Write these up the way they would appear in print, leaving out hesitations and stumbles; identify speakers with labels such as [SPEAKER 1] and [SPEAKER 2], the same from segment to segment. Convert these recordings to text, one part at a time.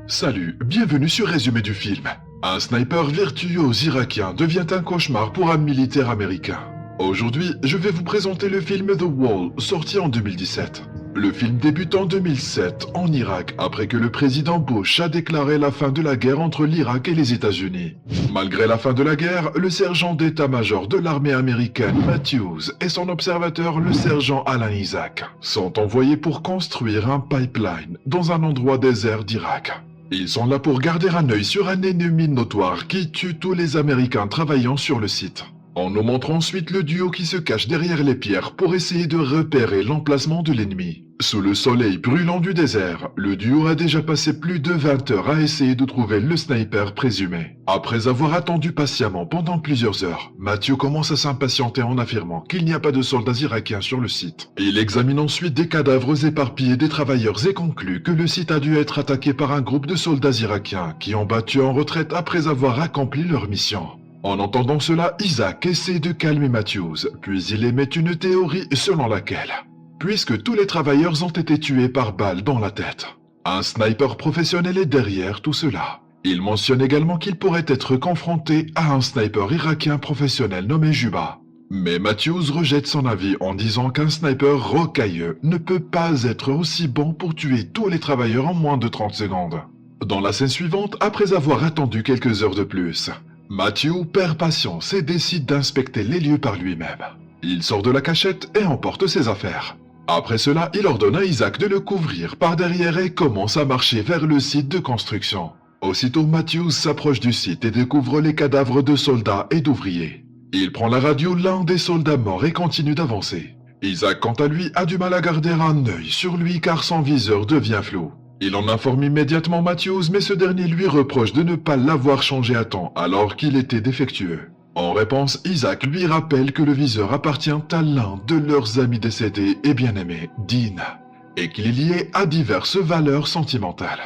[SPEAKER 1] Salut, bienvenue sur Résumé du film. Un sniper virtuose irakien devient un cauchemar pour un militaire américain. Aujourd'hui, je vais vous présenter le film The Wall, sorti en 2017. Le film débute en 2007, en Irak, après que le président Bush a déclaré la fin de la guerre entre l'Irak et les États-Unis. Malgré la fin de la guerre, le sergent d'état-major de l'armée américaine, Matthews, et son observateur, le sergent Alan Isaac, sont envoyés pour construire un pipeline dans un endroit désert d'Irak. Ils sont là pour garder un œil sur un ennemi notoire qui tue tous les Américains travaillant sur le site. On nous montre ensuite le duo qui se cache derrière les pierres pour essayer de repérer l'emplacement de l'ennemi. Sous le soleil brûlant du désert, le duo a déjà passé plus de 20 heures à essayer de trouver le sniper présumé. Après avoir attendu patiemment pendant plusieurs heures, Matthew commence à s'impatienter en affirmant qu'il n'y a pas de soldats irakiens sur le site. Il examine ensuite des cadavres éparpillés des travailleurs et conclut que le site a dû être attaqué par un groupe de soldats irakiens qui ont battu en retraite après avoir accompli leur mission. En entendant cela, Isaac essaie de calmer Matthews, puis il émet une théorie selon laquelle, puisque tous les travailleurs ont été tués par balle dans la tête, un sniper professionnel est derrière tout cela. Il mentionne également qu'il pourrait être confronté à un sniper irakien professionnel nommé Juba. Mais Matthews rejette son avis en disant qu'un sniper rocailleux ne peut pas être aussi bon pour tuer tous les travailleurs en moins de 30 secondes. Dans la scène suivante, après avoir attendu quelques heures de plus, Matthew perd patience et décide d'inspecter les lieux par lui-même. Il sort de la cachette et emporte ses affaires. Après cela, il ordonne à Isaac de le couvrir par derrière et commence à marcher vers le site de construction. Aussitôt, Matthews s'approche du site et découvre les cadavres de soldats et d'ouvriers. Il prend la radio l'un des soldats morts et continue d'avancer. Isaac, quant à lui, a du mal à garder un œil sur lui car son viseur devient flou. Il en informe immédiatement Matthews, mais ce dernier lui reproche de ne pas l'avoir changé à temps alors qu'il était défectueux. En réponse, Isaac lui rappelle que le viseur appartient à l'un de leurs amis décédés et bien-aimés, Dean, et qu'il est lié à diverses valeurs sentimentales.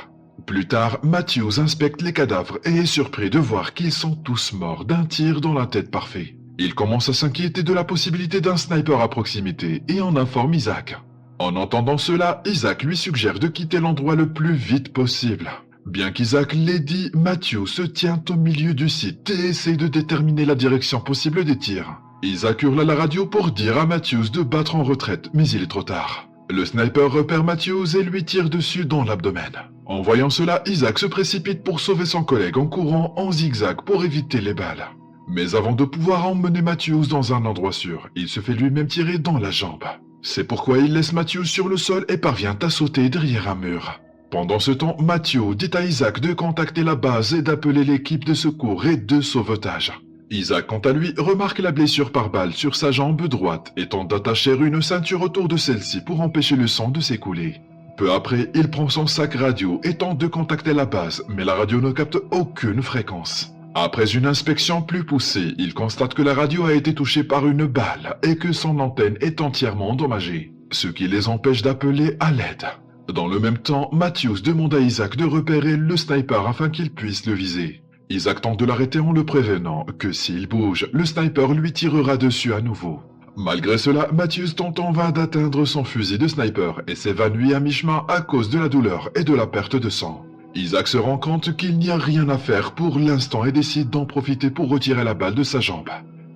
[SPEAKER 1] Plus tard, Matthews inspecte les cadavres et est surpris de voir qu'ils sont tous morts d'un tir dans la tête parfait. Il commence à s'inquiéter de la possibilité d'un sniper à proximité et en informe Isaac. En entendant cela, Isaac lui suggère de quitter l'endroit le plus vite possible. Bien qu'Isaac l'ait dit, Matthew se tient au milieu du site et essaie de déterminer la direction possible des tirs. Isaac hurle à la radio pour dire à Matthews de battre en retraite, mais il est trop tard. Le sniper repère Matthews et lui tire dessus dans l'abdomen. En voyant cela, Isaac se précipite pour sauver son collègue en courant en zigzag pour éviter les balles. Mais avant de pouvoir emmener Matthews dans un endroit sûr, il se fait lui-même tirer dans la jambe. C'est pourquoi il laisse Matthews sur le sol et parvient à sauter derrière un mur. Pendant ce temps, Matthew dit à Isaac de contacter la base et d'appeler l'équipe de secours et de sauvetage. Isaac, quant à lui, remarque la blessure par balle sur sa jambe droite et tente d'attacher une ceinture autour de celle-ci pour empêcher le sang de s'écouler. Peu après, il prend son sac radio et tente de contacter la base, mais la radio ne capte aucune fréquence. Après une inspection plus poussée, il constate que la radio a été touchée par une balle et que son antenne est entièrement endommagée, ce qui les empêche d'appeler à l'aide. Dans le même temps, Matthews demande à Isaac de repérer le sniper afin qu'il puisse le viser. Isaac tente de l'arrêter en le prévenant que s'il bouge, le sniper lui tirera dessus à nouveau. Malgré cela, Matthews tente en vain d'atteindre son fusil de sniper et s'évanouit à mi-chemin à cause de la douleur et de la perte de sang. Isaac se rend compte qu'il n'y a rien à faire pour l'instant et décide d'en profiter pour retirer la balle de sa jambe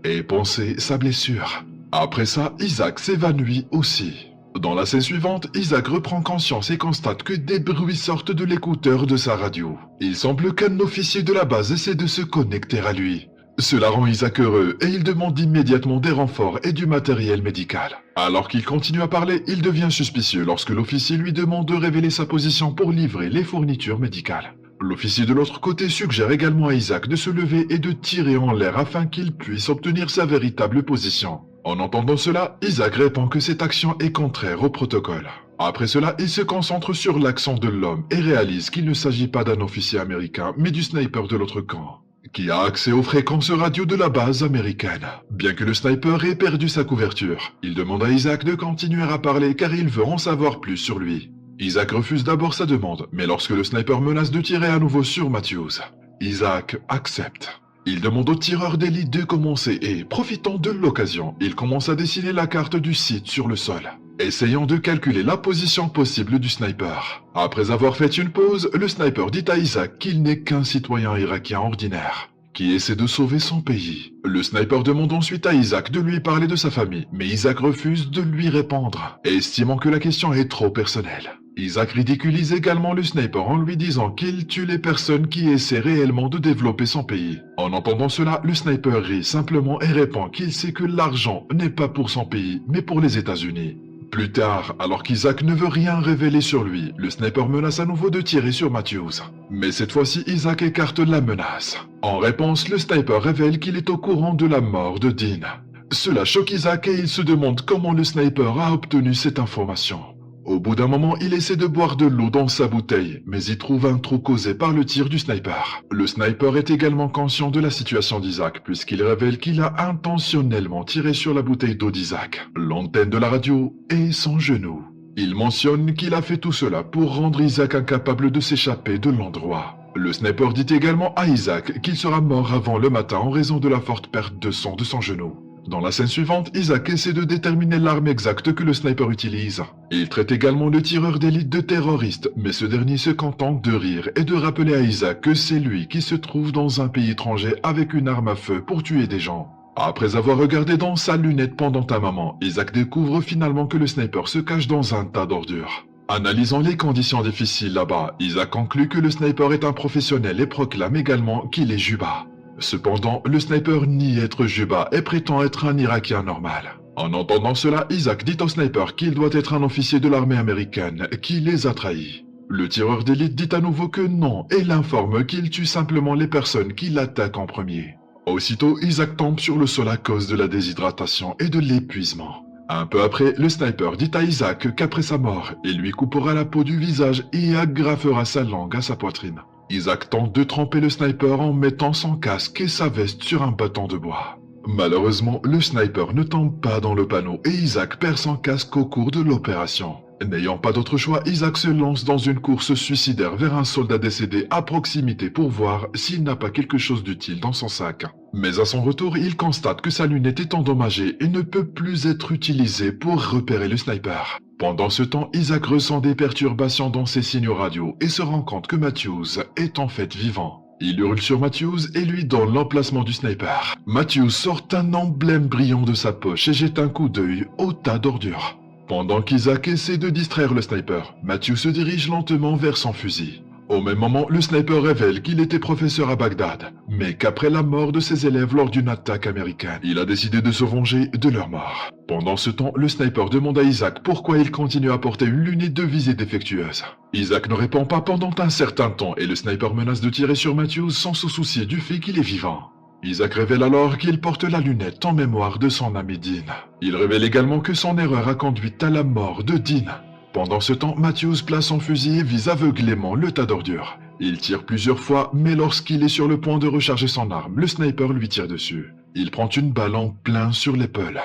[SPEAKER 1] et panser sa blessure. Après ça, Isaac s'évanouit aussi. Dans la scène suivante, Isaac reprend conscience et constate que des bruits sortent de l'écouteur de sa radio. Il semble qu'un officier de la base essaie de se connecter à lui. Cela rend Isaac heureux et il demande immédiatement des renforts et du matériel médical. Alors qu'il continue à parler, il devient suspicieux lorsque l'officier lui demande de révéler sa position pour livrer les fournitures médicales. L'officier de l'autre côté suggère également à Isaac de se lever et de tirer en l'air afin qu'il puisse obtenir sa véritable position. En entendant cela, Isaac répond que cette action est contraire au protocole. Après cela, il se concentre sur l'accent de l'homme et réalise qu'il ne s'agit pas d'un officier américain, mais du sniper de l'autre camp, qui a accès aux fréquences radio de la base américaine. Bien que le sniper ait perdu sa couverture, il demande à Isaac de continuer à parler car il veut en savoir plus sur lui. Isaac refuse d'abord sa demande, mais lorsque le sniper menace de tirer à nouveau sur Matthews, Isaac accepte. Il demande au tireur d'élite de commencer et, profitant de l'occasion, il commence à dessiner la carte du site sur le sol. essayant de calculer la position possible du sniper. Après avoir fait une pause, le sniper dit à Isaac qu'il n'est qu'un citoyen irakien ordinaire, qui essaie de sauver son pays. Le sniper demande ensuite à Isaac de lui parler de sa famille, mais Isaac refuse de lui répondre, estimant que la question est trop personnelle. Isaac ridiculise également le sniper en lui disant qu'il tue les personnes qui essaient réellement de développer son pays. En entendant cela, le sniper rit simplement et répond qu'il sait que l'argent n'est pas pour son pays, mais pour les États-Unis. Plus tard, alors qu'Isaac ne veut rien révéler sur lui, le sniper menace à nouveau de tirer sur Matthews. Mais cette fois-ci, Isaac écarte la menace. En réponse, le sniper révèle qu'il est au courant de la mort de Dean. Cela choque Isaac et il se demande comment le sniper a obtenu cette information. Au bout d'un moment, il essaie de boire de l'eau dans sa bouteille, mais il trouve un trou causé par le tir du sniper. Le sniper est également conscient de la situation d'Isaac, puisqu'il révèle qu'il a intentionnellement tiré sur la bouteille d'eau d'Isaac, l'antenne de la radio et son genou. Il mentionne qu'il a fait tout cela pour rendre Isaac incapable de s'échapper de l'endroit. Le sniper dit également à Isaac qu'il sera mort avant le matin en raison de la forte perte de sang de son genou. Dans la scène suivante, Isaac essaie de déterminer l'arme exacte que le sniper utilise. Il traite également le tireur d'élite de terroriste, mais ce dernier se contente de rire et de rappeler à Isaac que c'est lui qui se trouve dans un pays étranger avec une arme à feu pour tuer des gens. Après avoir regardé dans sa lunette pendant un moment, Isaac découvre finalement que le sniper se cache dans un tas d'ordures. Analysant les conditions difficiles là-bas, Isaac conclut que le sniper est un professionnel et proclame également qu'il est Juba. Cependant, le sniper nie être Juba et prétend être un Irakien normal. En entendant cela, Isaac dit au sniper qu'il doit être un officier de l'armée américaine qui les a trahis. Le tireur d'élite dit à nouveau que non et l'informe qu'il tue simplement les personnes qui l'attaquent en premier. Aussitôt, Isaac tombe sur le sol à cause de la déshydratation et de l'épuisement. Un peu après, le sniper dit à Isaac qu'après sa mort, il lui coupera la peau du visage et agrafera sa langue à sa poitrine. Isaac tente de tremper le sniper en mettant son casque et sa veste sur un bâton de bois. Malheureusement, le sniper ne tombe pas dans le panneau et Isaac perd son casque au cours de l'opération. N'ayant pas d'autre choix, Isaac se lance dans une course suicidaire vers un soldat décédé à proximité pour voir s'il n'a pas quelque chose d'utile dans son sac. Mais à son retour, il constate que sa lunette est endommagée et ne peut plus être utilisée pour repérer le sniper. Pendant ce temps, Isaac ressent des perturbations dans ses signaux radio et se rend compte que Matthews est en fait vivant. Il hurle sur Matthews et lui donne l'emplacement du sniper. Matthews sort un emblème brillant de sa poche et jette un coup d'œil au tas d'ordures. Pendant qu'Isaac essaie de distraire le sniper, Matthews se dirige lentement vers son fusil. Au même moment, le sniper révèle qu'il était professeur à Bagdad, mais qu'après la mort de ses élèves lors d'une attaque américaine, il a décidé de se venger de leur mort. Pendant ce temps, le sniper demande à Isaac pourquoi il continue à porter une lunette de visée défectueuse. Isaac ne répond pas pendant un certain temps et le sniper menace de tirer sur Matthews sans se soucier du fait qu'il est vivant. Isaac révèle alors qu'il porte la lunette en mémoire de son ami Dean. Il révèle également que son erreur a conduit à la mort de Dean. Pendant ce temps, Matthews place son fusil et vise aveuglément le tas d'ordures. Il tire plusieurs fois, mais lorsqu'il est sur le point de recharger son arme, le sniper lui tire dessus. Il prend une balle en plein sur l'épaule.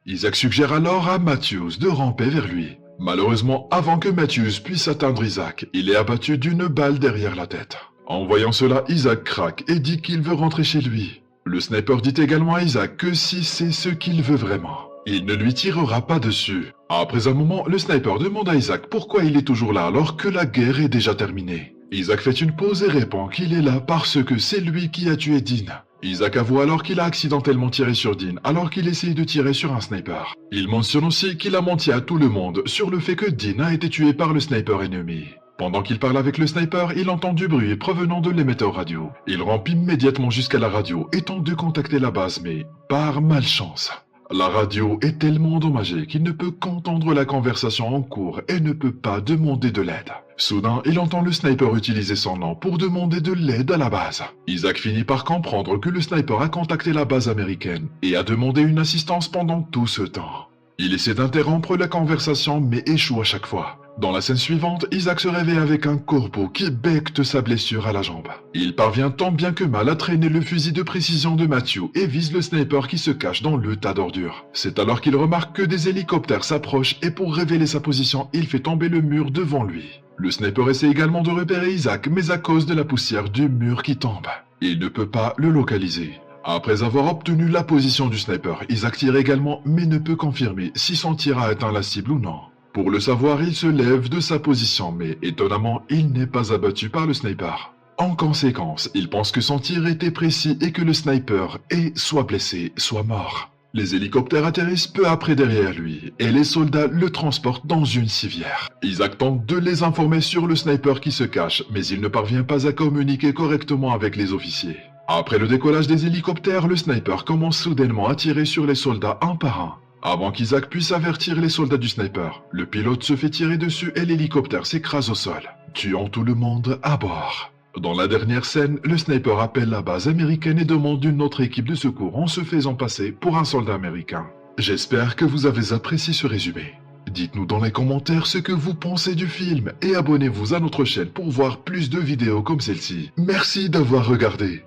[SPEAKER 1] Isaac suggère alors à Matthews de ramper vers lui. Malheureusement, avant que Matthews puisse atteindre Isaac, il est abattu d'une balle derrière la tête. En voyant cela, Isaac craque et dit qu'il veut rentrer chez lui. Le sniper dit également à Isaac que si c'est ce qu'il veut vraiment, il ne lui tirera pas dessus. Après un moment, le sniper demande à Isaac pourquoi il est toujours là alors que la guerre est déjà terminée. Isaac fait une pause et répond qu'il est là parce que c'est lui qui a tué Dean. Isaac avoue alors qu'il a accidentellement tiré sur Dean alors qu'il essaye de tirer sur un sniper. Il mentionne aussi qu'il a menti à tout le monde sur le fait que Dean a été tué par le sniper ennemi. Pendant qu'il parle avec le sniper, il entend du bruit provenant de l'émetteur radio. Il rampe immédiatement jusqu'à la radio et tente de contacter la base, mais par malchance. La radio est tellement endommagée qu'il ne peut qu'entendre la conversation en cours et ne peut pas demander de l'aide. Soudain, il entend le sniper utiliser son nom pour demander de l'aide à la base. Isaac finit par comprendre que le sniper a contacté la base américaine et a demandé une assistance pendant tout ce temps. Il essaie d'interrompre la conversation mais échoue à chaque fois. Dans la scène suivante, Isaac se réveille avec un corbeau qui becquete sa blessure à la jambe. Il parvient tant bien que mal à traîner le fusil de précision de Matthew et vise le sniper qui se cache dans le tas d'ordures. C'est alors qu'il remarque que des hélicoptères s'approchent et pour révéler sa position, il fait tomber le mur devant lui. Le sniper essaie également de repérer Isaac, mais à cause de la poussière du mur qui tombe, il ne peut pas le localiser. Après avoir obtenu la position du sniper, Isaac tire également mais ne peut confirmer si son tir a atteint la cible ou non. Pour le savoir, il se lève de sa position mais étonnamment, il n'est pas abattu par le sniper. En conséquence, il pense que son tir était précis et que le sniper est soit blessé, soit mort. Les hélicoptères atterrissent peu après derrière lui et les soldats le transportent dans une civière. Isaac tente de les informer sur le sniper qui se cache, mais il ne parvient pas à communiquer correctement avec les officiers. Après le décollage des hélicoptères, le sniper commence soudainement à tirer sur les soldats un par un. Avant qu'Isaac puisse avertir les soldats du sniper, le pilote se fait tirer dessus et l'hélicoptère s'écrase au sol, tuant tout le monde à bord. Dans la dernière scène, le sniper appelle la base américaine et demande une autre équipe de secours en se faisant passer pour un soldat américain. J'espère que vous avez apprécié ce résumé. Dites-nous dans les commentaires ce que vous pensez du film et abonnez-vous à notre chaîne pour voir plus de vidéos comme celle-ci. Merci d'avoir regardé.